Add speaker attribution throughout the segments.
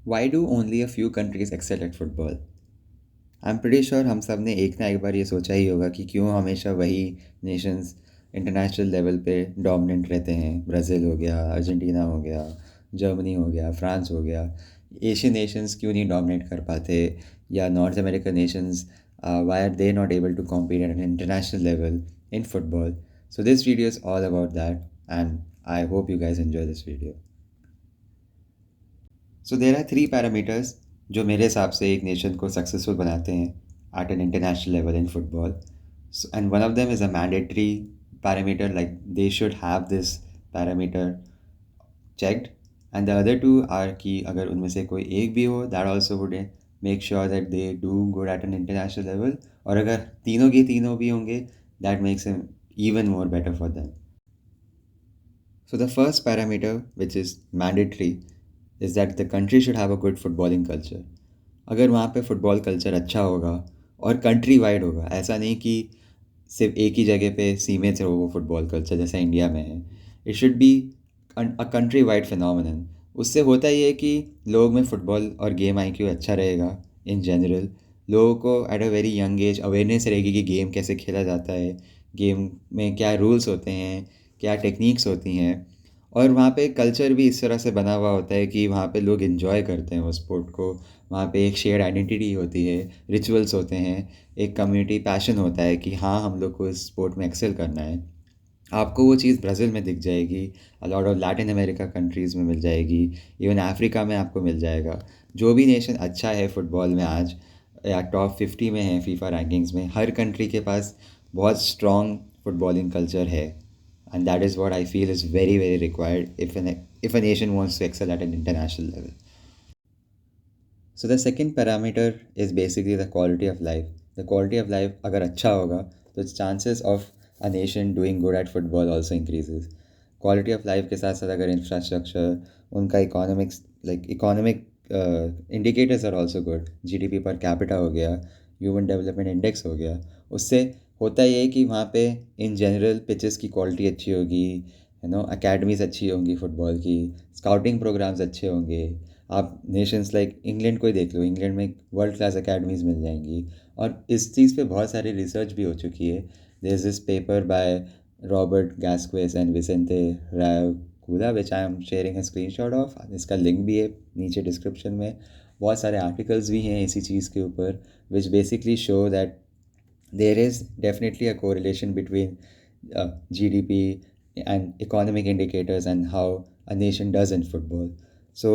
Speaker 1: Why do only a few countries excel at football? I'm pretty sure हम सब ने एक ना एक बार ये सोचा ही होगा कि क्यों हमेशा वही नेशंस इंटरनेशनल लेवल पे डोमिनेंट रहते हैं। ब्राज़ील हो गया, अर्जेंटीना हो गया, जर्मनी हो गया, फ्रांस हो गया। एशियन नेशंस क्यों नहीं डोमिनेट कर पाते, या north American Nations, why are they not able to compete at an international level in football? So this video is all about that, and I hope you guys enjoy this video. So there are three parameters जो मेरे हिसाब से एक nation को successful बनाते हैं at an international level in football. And one of them is a mandatory parameter, like they should have this parameter checked. And the other two are कि अगर उनमें से कोई एक भी हो, that also would make sure that they do good at an international level. और अगर तीनों के तीनों भी होंगे, that makes him even more better for them. So the first parameter, which is mandatory, is that the country should have a good footballing culture. अगर वहाँ पे फुटबॉल कल्चर अच्छा होगा और कंट्री वाइड होगा, ऐसा नहीं कि सिर्फ एक ही जगह पे सीमित हो वो फुटबॉल कल्चर जैसा इंडिया में है. It should be a country wide phenomenon. उससे होता ये है कि लोगों में फ़ुटबॉल और गेम IQ अच्छा रहेगा. इन जनरल लोगों को at a very young age awareness रहेगी कि गेम कैसे खेला जाता है, गेम में क्या रूल्स होते हैं, क्या टेक्निक्स होती हैं. और वहाँ पे कल्चर भी इस तरह से बना हुआ होता है कि वहाँ पे लोग इन्जॉय करते हैं वो स्पोर्ट को. वहाँ पे एक शेयर्ड आइडेंटिटी होती है, रिचुअल्स होते हैं, एक कम्युनिटी पैशन होता है कि हाँ हम लोग को इस स्पोर्ट में एक्सेल करना है. आपको वो चीज़ ब्राज़ील में दिख जाएगी, lot of Latin America countries में मिल जाएगी, इवन अफ्रीका में आपको मिल जाएगा. जो भी नेशन अच्छा है फुटबॉल में आज, या टॉप 50 में है फीफा रैंकिंग्स में, हर कंट्री के पास बहुत स्ट्रॉन्ग फुटबॉलिंग कल्चर है. And that is what I feel is very very required if a nation wants to excel at an international level. So the second parameter is basically the quality of life. The quality of life अगर अच्छा होगा तो chances of a nation doing good at football also increases. Quality of life के साथ साथ अगर infrastructure, उनका economics, like economic indicators are also good. GDP per capita हो गया, Human Development Index हो गया. उससे होता ये है कि वहाँ पे इन जनरल पिचेस की क्वालिटी अच्छी होगी, अकेडमीज़ अच्छी होंगी फुटबॉल की, स्काउटिंग प्रोग्राम्स अच्छे होंगे. आप नेशंस लाइक इंग्लैंड को ही देख लो, इंग्लैंड में वर्ल्ड क्लास अकेडमीज़ मिल जाएंगी. और इस चीज़ पे बहुत सारी रिसर्च भी हो चुकी है. There is this paper by Robert Gasques and Vicente Raicula which I am sharing a screenshot of. इसका लिंक भी है नीचे डिस्क्रिप्शन में. बहुत सारे आर्टिकल्स भी हैं इसी चीज़ के ऊपर which basically show that there is definitely a correlation between GDP and economic indicators and how a nation does in football. So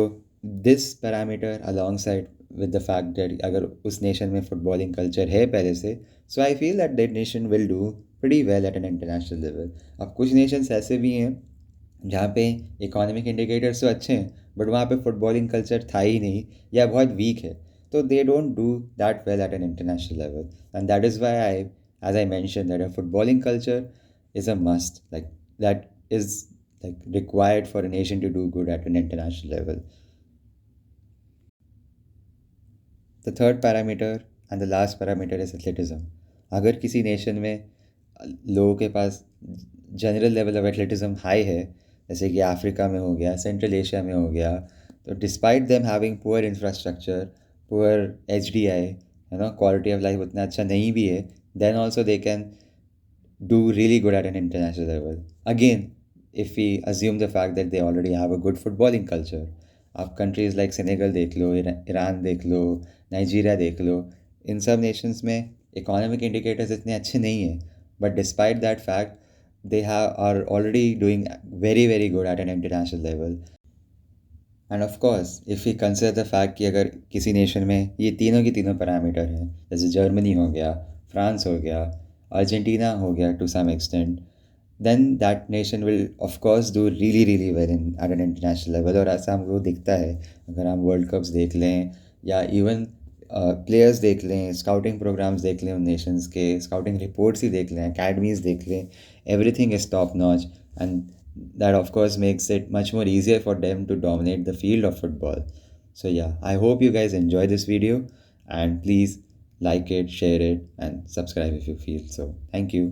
Speaker 1: this parameter alongside with the fact that अगर उस nation में footballing culture है पहले से, so I feel that that nation will do pretty well at an international level. अब कुछ nations ऐसे भी हैं जहाँ पे इकोनॉमिक इंडिकेटर्स तो अच्छे हैं बट वहाँ पे फुटबॉलिंग कल्चर था ही नहीं या बहुत वीक है. तो they don't do that well at an international level. And that is why I as I mention that a footballing culture is a must, like that is like required for a nation to do good at an international level. The third parameter and the last parameter is athleticism. अगर किसी nation में लोगों के पास general level of athleticism high है, जैसे कि Africa में हो गया, सेंट्रल एशिया में हो गया, तो despite them having poor infrastructure, poor HDI, quality of life उतना अच्छा नहीं भी है, then also they can do really good at an international level. Again, if we assume the fact that they already have a good footballing culture. आप countries like Senegal देख लो, Iran देख लो, Nigeria देख लो, इन सब nations में economic indicators इतने अच्छे नहीं हैं. But despite that fact, they are already doing very very good at an international level. And of course if we consider the fact कि अगर किसी नेशन में ये तीनों की तीनों पैरामीटर हैं, जैसे जर्मनी हो गया, फ्रांस हो गया, अर्जेंटीना हो गया to some extent, then that nation will of course do really really well in at an international level. और ऐसा हमको दिखता है अगर हम वर्ल्ड कप्स देख लें या इवन प्लेयर्स देख लें, स्काउटिंग प्रोग्राम्स देख लें उन नेशंस के, स्काउटिंग रिपोर्ट्स ही देख लें, अकेडमीज़ देख लें, everything is top notch. And that of course makes it much more easier for them to dominate the field of football. So yeah, I hope you guys enjoy this video, and please like it, share it, and subscribe if you feel so. Thank you.